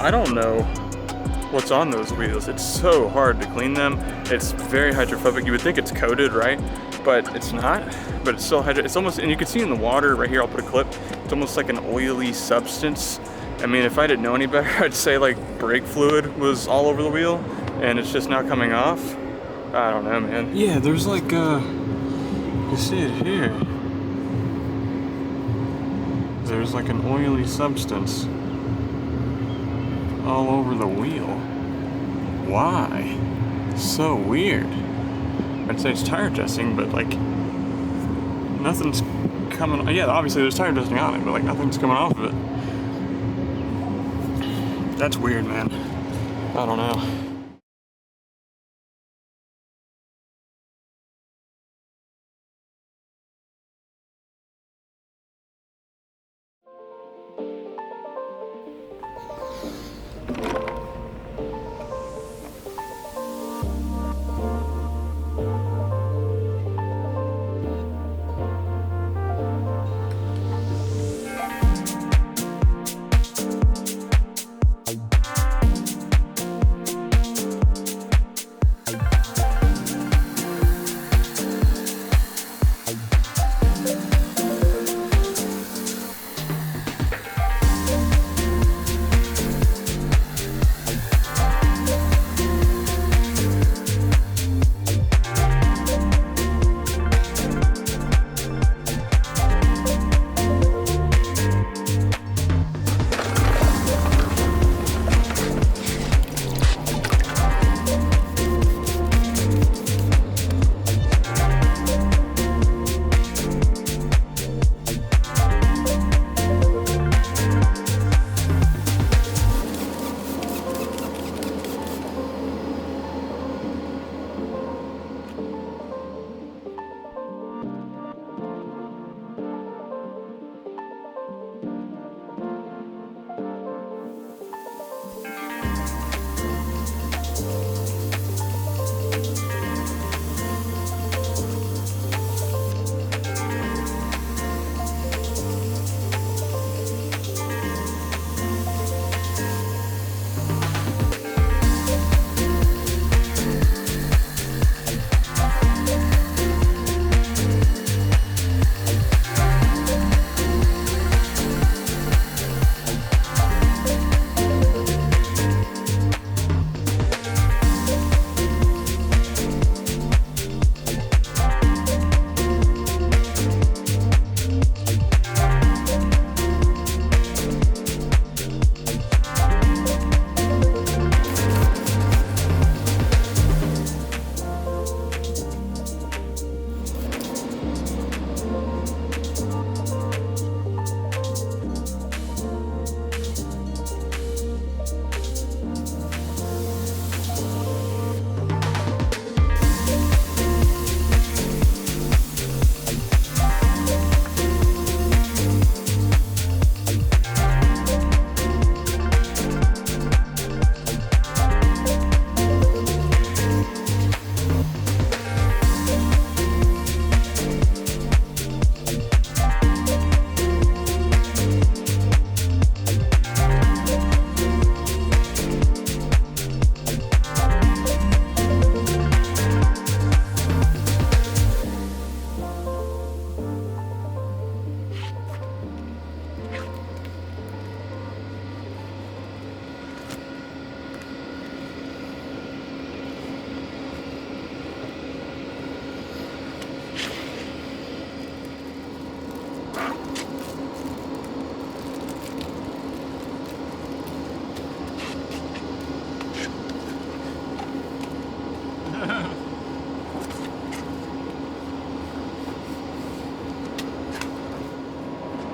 I don't know what's on those wheels. It's so hard to clean them. It's very hydrophobic. You would think it's coated, right? But it's not, but it's still it's almost, and you can see in the water right here, I'll put a clip, it's almost like an oily substance. I mean, if I didn't know any better, I'd say like brake fluid was all over the wheel and it's just now coming off. I don't know, man. Yeah, there's like, you see it here. There's like an oily substance all over the wheel. Why? So weird. I'd say it's tire dusting, but like nothing's coming. Yeah, obviously there's tire dusting on it, but like nothing's coming off of it. That's weird, man. I don't know.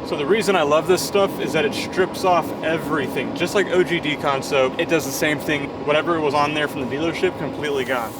So the reason I love this stuff is that it strips off everything. Just like OG Decon soap, it does the same thing. Whatever was on there from the dealership, completely gone.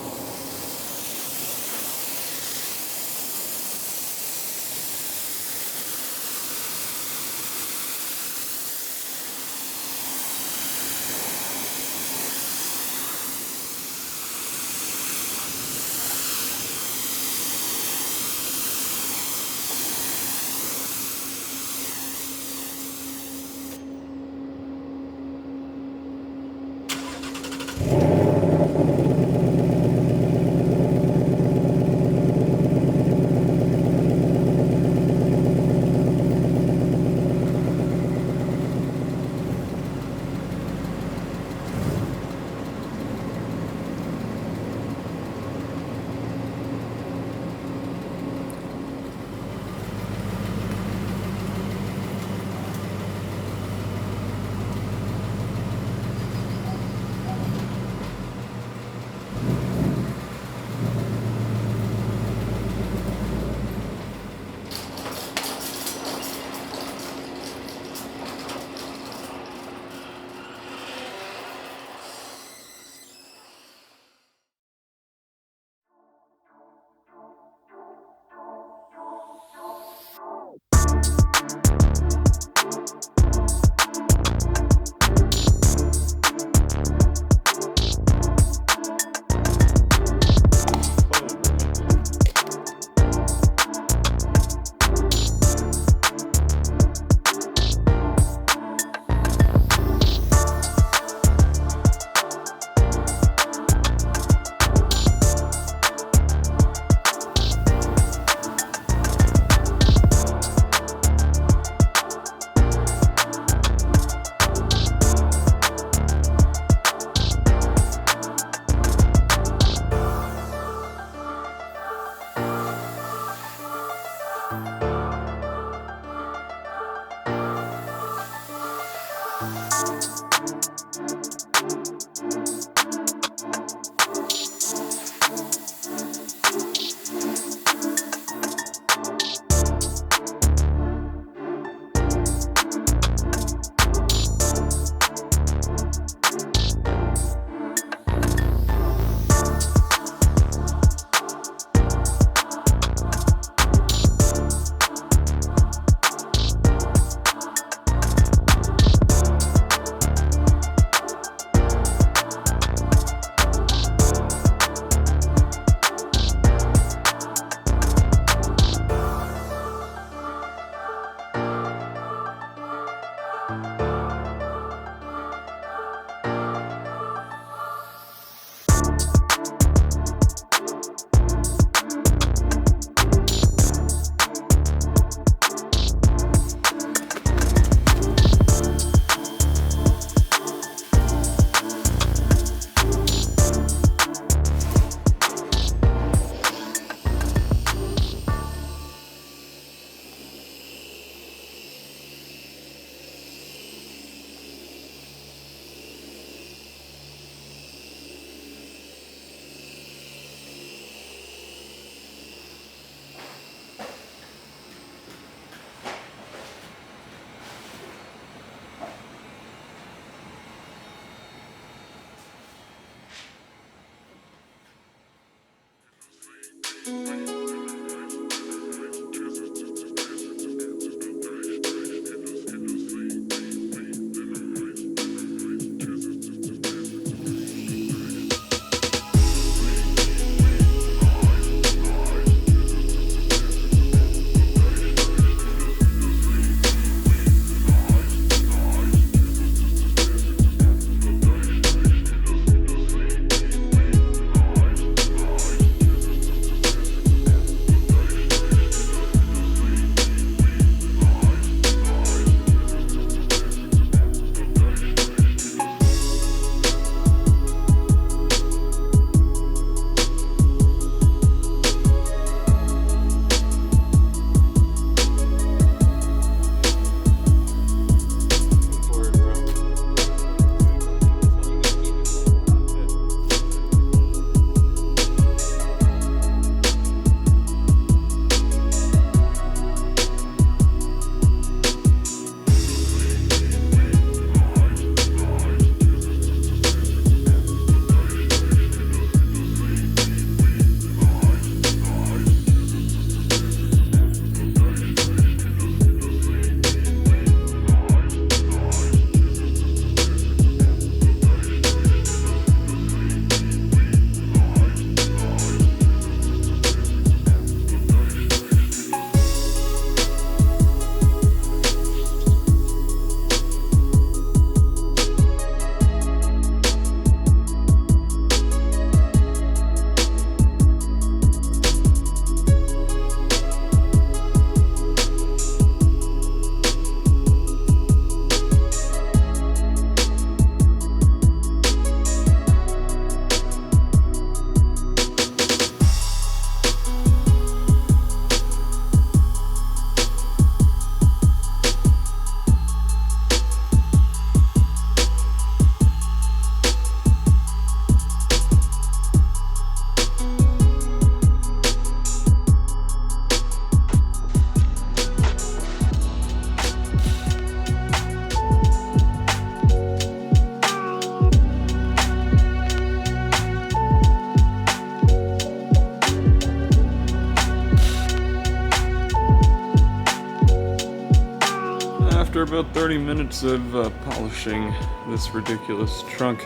about 30 minutes of polishing this ridiculous trunk.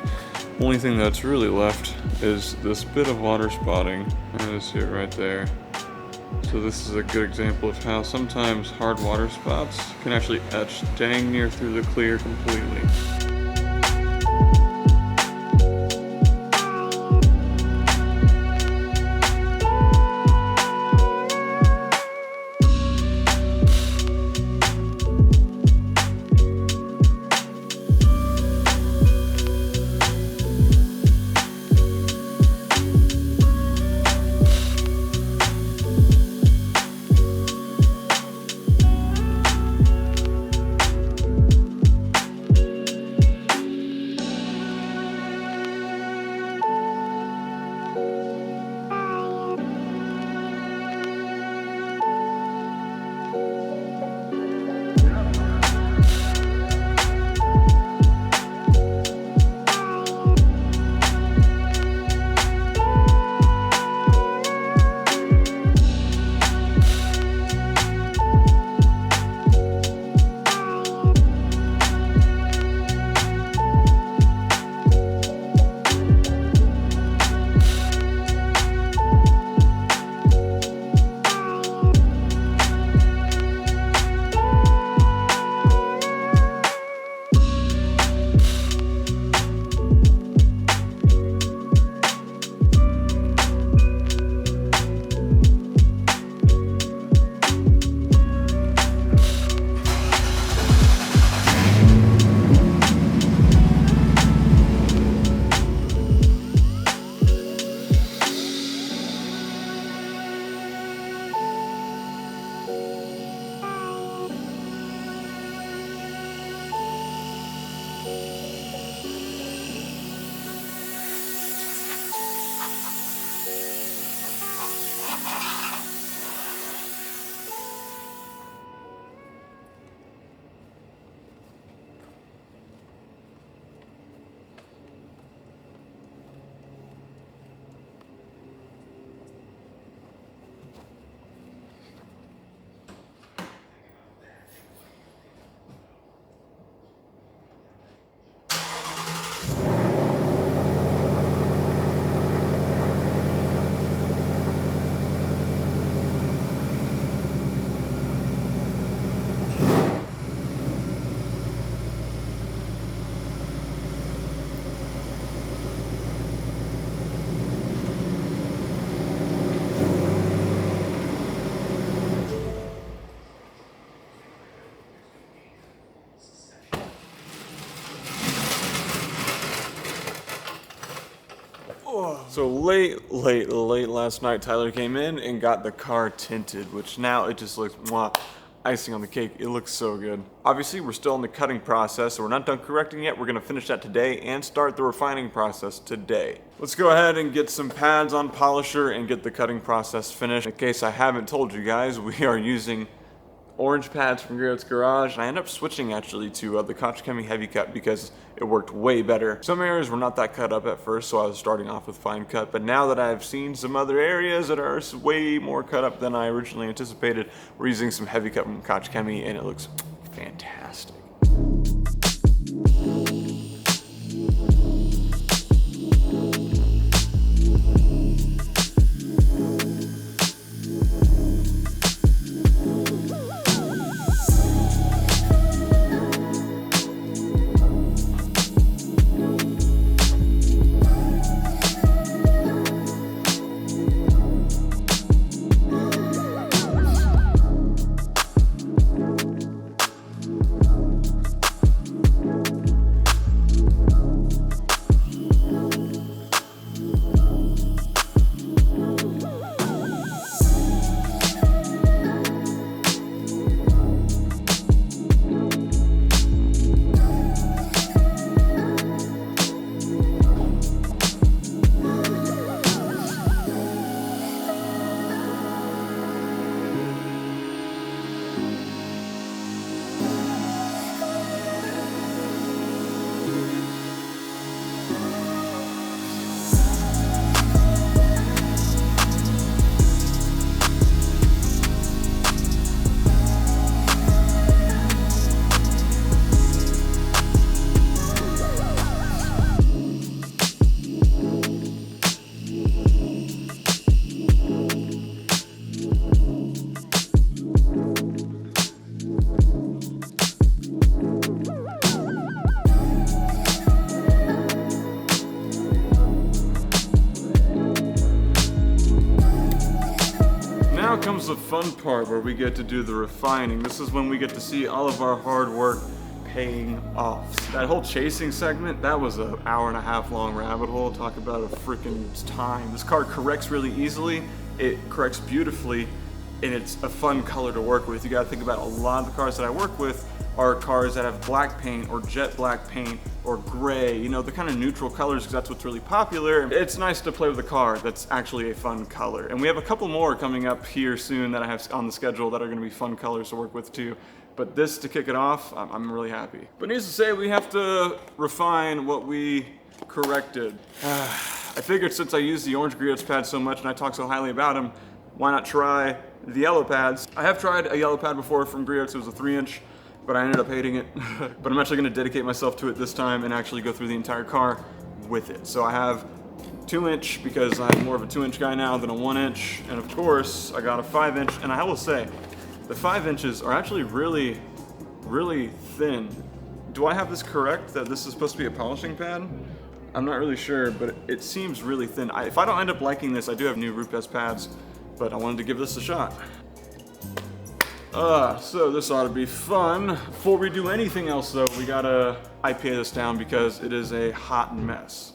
Only thing that's really left is this bit of water spotting. I see it right there. So this is a good example of how sometimes hard water spots can actually etch dang near through the clear completely. So late last night, Tyler came in and got the car tinted, which now it just looks mwah, icing on the cake. It looks so good. Obviously, we're still in the cutting process, so we're not done correcting yet. We're gonna finish that today and start the refining process today. Let's go ahead and get some pads on polisher and get the cutting process finished. In case I haven't told you guys, we are using orange pads from Garrett's Garage, and I ended up switching actually to the Chit-Chat Heavy Cut because it worked way better. Some areas were not that cut up at first, so I was starting off with fine cut, but now that I've seen some other areas that are way more cut up than I originally anticipated, we're using some heavy cut from Chit-Chat, and it looks fantastic. comes the fun part where we get to do the refining. This is when we get to see all of our hard work paying off. That whole chasing segment, that was an hour-and-a-half long rabbit hole. Talk about a freaking time. This car corrects really easily, it corrects beautifully, and it's a fun color to work with. You gotta think about a lot of the cars that I work with are cars that have black paint or jet black paint or gray, you know, the kind of neutral colors because that's what's really popular. It's nice to play with a car that's actually a fun color. And we have a couple more coming up here soon that I have on the schedule that are gonna be fun colors to work with too. But this, to kick it off, I'm really happy. But needless to say, we have to refine what we corrected. I figured since I use the orange griots pad so much and I talk so highly about them, why not try the yellow pads? I have tried a yellow pad before from griots. It was a 3-inch. But I ended up hating it. But I'm actually gonna dedicate myself to it this time and actually go through the entire car with it. So I have 2-inch because I'm more of a 2-inch guy now than a 1-inch. And of course, I got a 5-inch. And I will say, the 5 inches are actually really, really thin. Do I have this correct, that this is supposed to be a polishing pad? I'm not really sure, but it seems really thin. If I don't end up liking this, I do have new Rupes pads, but I wanted to give this a shot. So this ought to be fun. Before we do anything else though, we gotta IPA this down because it is a hot mess.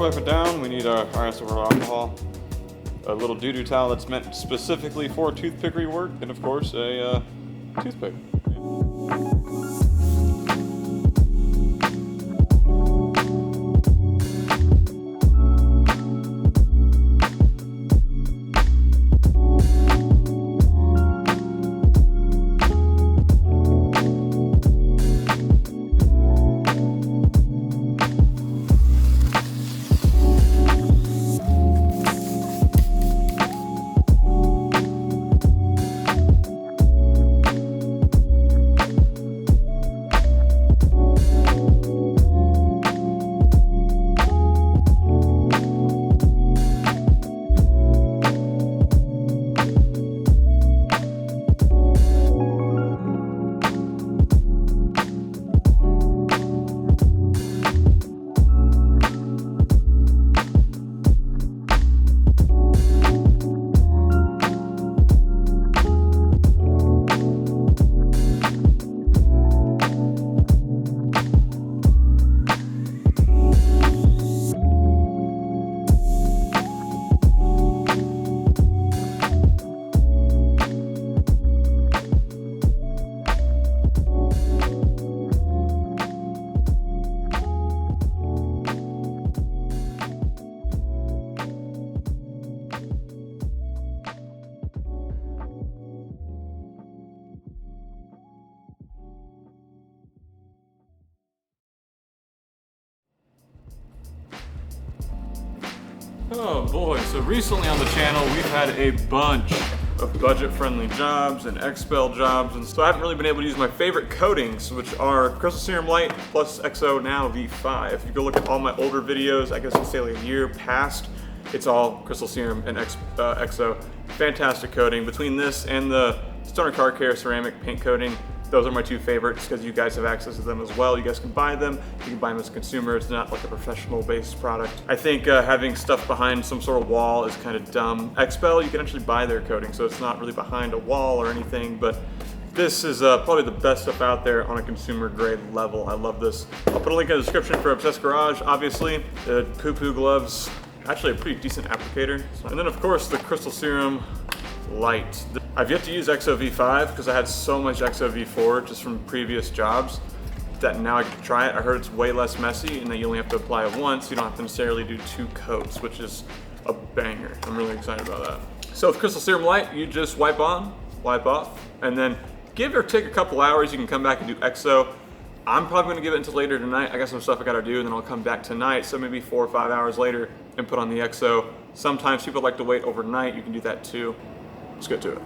wipe it down, we need our swirled alcohol, a little doo-doo towel that's meant specifically for toothpick rework, and of course a toothpick. Oh boy, so recently on the channel we've had a bunch of budget-friendly jobs and XPEL jobs, and so I haven't really been able to use my favorite coatings, which are Crystal Serum Light plus XO now V5. If you go look at all my older videos, I guess it's say like a year past, it's all Crystal Serum and XO. Fantastic coating. Between this and the Stoner Car Care ceramic paint coating, those are my two favorites because you guys have access to them as well. You guys can buy them. You can buy them as a consumer. It's not like a professional-based product. I think having stuff behind some sort of wall is kind of dumb. XPEL, you can actually buy their coating, so it's not really behind a wall or anything, but this is probably the best stuff out there on a consumer grade level. I love this. I'll put a link in the description for Obsessed Garage, obviously. The poo-poo gloves, actually a pretty decent applicator. And then of course the Crystal Serum Light. I've yet to use XO V5 because I had so much XO V4 just from previous jobs that now I get to try it. I heard it's way less messy and that you only have to apply it once. You don't have to necessarily do 2 coats, which is a banger. I'm really excited about that. So with Crystal Serum Light, you just wipe on, wipe off, and then give or take a couple hours, you can come back and do XO. I'm probably gonna give it until later tonight. I got some stuff I gotta do and then I'll come back tonight. So maybe 4 or 5 hours later and put on the XO. Sometimes people like to wait overnight. You can do that too. Let's get to it.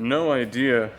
no idea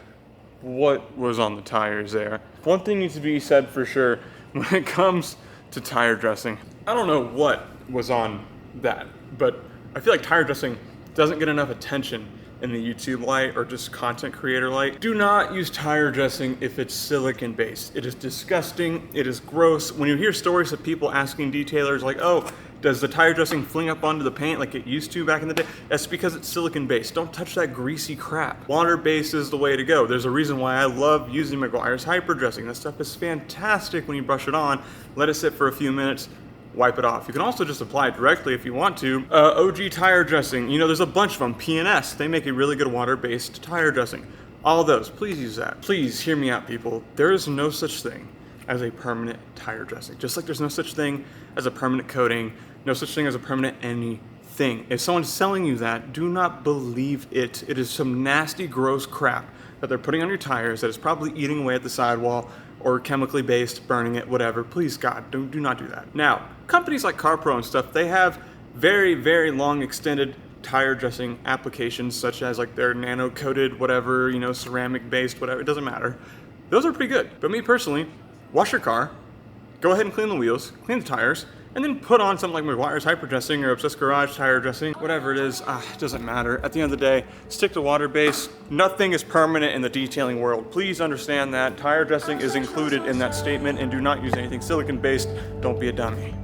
what was on the tires there. One thing needs to be said for sure when it comes to tire dressing. I don't know what was on that, but I feel like tire dressing doesn't get enough attention in the YouTube light or just content creator light. Do not use tire dressing if it's silicone based. It is disgusting, it is gross. When you hear stories of people asking detailers like, oh, does the tire dressing fling up onto the paint like it used to back in the day? That's because it's silicone based. Don't touch that greasy crap. Water based is the way to go. There's a reason why I love using Meguiar's hyper dressing. That stuff is fantastic when you brush it on, let it sit for a few minutes, wipe it off. You can also just apply it directly if you want to. OG tire dressing, you know, there's a bunch of them. P&S, they make a really good water-based tire dressing. All of those, please use that. Please hear me out, people. There is no such thing as a permanent tire dressing. Just like there's no such thing as a permanent coating, no such thing as a permanent anything. If someone's selling you that, do not believe it. It is some nasty, gross crap that they're putting on your tires that is probably eating away at the sidewall or chemically based, burning it, whatever. Please, God, do not do that. Now, companies like CarPro and stuff, they have very, very long extended tire dressing applications, such as like their nano coated, whatever, you know, ceramic based, whatever, it doesn't matter. Those are pretty good. But me personally, wash your car, go ahead and clean the wheels, clean the tires, and then put on something like Meguiar's hyper dressing or Obsessed Garage tire dressing, whatever it is, it doesn't matter. At the end of the day, stick to water base. Nothing is permanent in the detailing world. Please understand that. Tire dressing is included in that statement, and do not use anything silicone based. Don't be a dummy.